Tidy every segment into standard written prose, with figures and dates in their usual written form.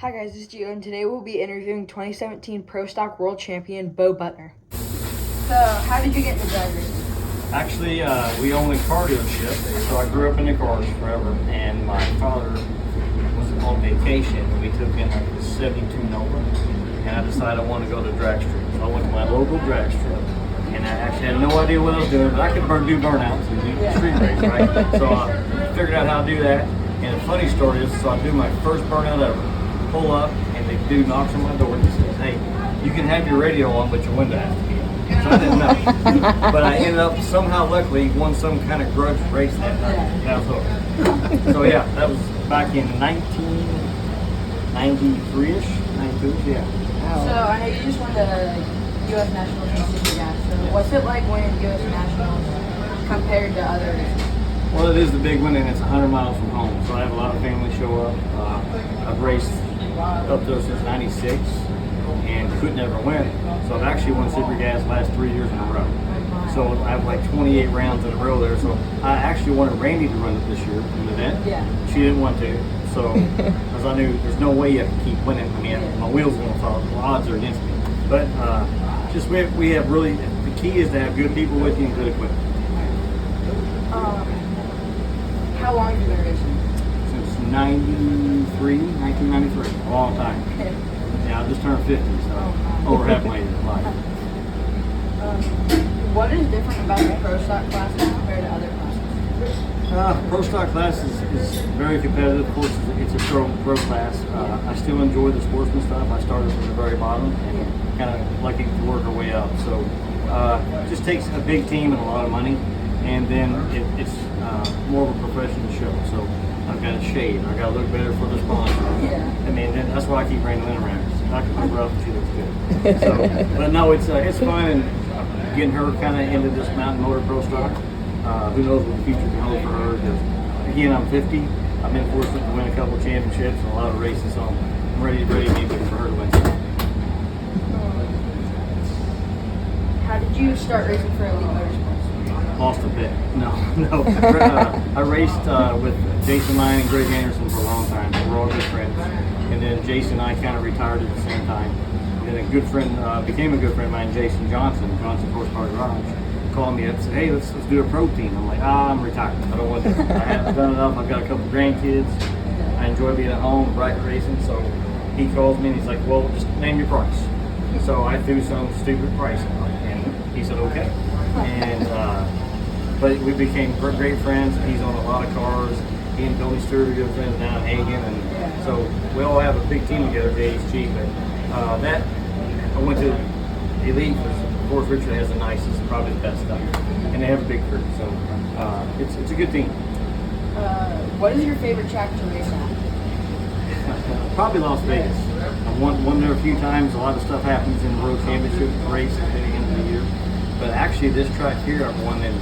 Hi guys, this is Gio, and today we'll be interviewing 2017 Pro Stock World Champion Bo Butner. So, how did you get into drag racing? Actually, we own a car dealership, so I grew up in the cars forever. And my father was on vacation, and we took in like a '72 Nova, and I decided I wanted to go to drag strip. So I went to my local drag strip, and I actually had no idea what I was doing, but I could do burnouts and do street race, right? So I figured out how to do that. And the funny story is, so I do my first burnout ever. Pull up, and the dude knocks on my door and he says, "Hey, you can have your radio on, but your window has to be on." So I didn't know. But I ended up somehow, luckily, won some kind of grudge race that night. And I was hooked. So yeah, that was back in 1993-ish, 92-ish, yeah. So, I know you just won the U.S. Nationals in Super Gas. So, what's it like winning U.S. Nationals compared to other races? Well, it is the big one, and it's 100 miles from home, so I have a lot of family show up. I've raced up there since '96 and could never win. So I've actually won Super Gas last 3 years in a row. So I have like 28 rounds in a row there. So I actually wanted Randy to run it this year in the event. Yeah. She didn't want to. So as I knew, there's no way you can keep winning. I mean, my wheels won't fall. The odds are against me. But just we have really, the key is to have good people with you and good equipment. How long have you been racing? Since 1993, a long time. Yeah, I just turned 50, so over half my life. What is different about the Pro Stock class compared to other classes? Pro Stock class is very competitive. Of course, it's a pro class. I still enjoy the sportsman stuff. I started from the very bottom and kind of lucky to work our way up. So it just takes a big team and a lot of money, and then it's more of a professional show. So I've got to shave. I got to look better for the sponsor. Yeah. I mean, that's why I keep bringing Lynn around. I can look rough and she looks good. So, but no, it's fun, and getting her kind of into this mountain motor Pro Stock. Who knows what the future can hold for her? Because again, I'm 50. I've been fortunate to win a couple of championships and a lot of races, so I'm ready to be looking for her to win some. How did you start racing for Elite Motorsports? Lost a bit. No. I raced with Jason Lyon and Greg Anderson for a long time. We're all good friends. And then Jason and I kind of retired at the same time. And then a good friend, became a good friend of mine, Jason Johnson Horsepower Garage, called me up and said, "Hey, let's do a pro team." I'm like, I'm retired. I don't want to. I haven't done enough. I've got a couple grandkids. I enjoy being at home, bright racing. So he calls me and he's like, "Well, just name your price." So I threw some stupid price out, and he said, "Okay." And but we became great friends. He's on a lot of cars. He and Billy Stewart are good friends down in Hagen, and so we all have a big team together at AHG. But that I went to Elite. Of course, Richard has the nicest, probably the best stuff, and they have a big crew. So it's a good team. What is your favorite track to race at? Probably Las Vegas. I've won there a few times. A lot of stuff happens in the World Championship race at the end of the year. But actually, this track here I've won in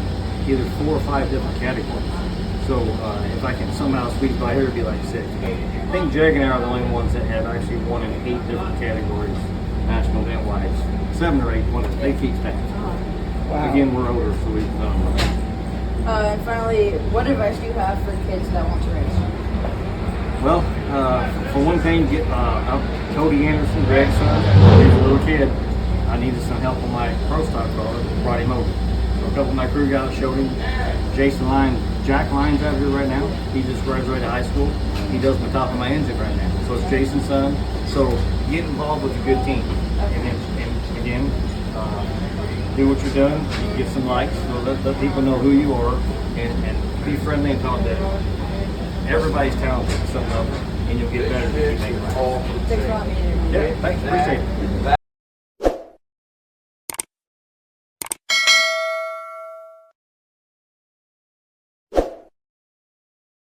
either 4 or 5 different categories. So if I can somehow squeeze by here, it'd be like 6. I think Jag and I are the only ones that have actually won in 8 different categories, national event wise. 7 or 8 won it. They keep stats. Wow. Again, we're older, so we And finally, what advice do you have for kids that want to race? Well, for one thing, get Cody Anderson, Greg's son. When he was a little kid, I needed some help on my Pro Stock car. Brought him over. So a couple of my crew guys showed him. Jason Lyon, Jack Lyon's out here right now. He just graduated high school. He does the top of my engine right now. So it's Jason's son. So get involved with a good team. And again, do what you're doing. Get some likes. So let people know who you are, and be friendly and talk to them. Everybody's talented at some level, and you'll get better if you make it right. Thanks for having me. Yeah, thanks. Appreciate it.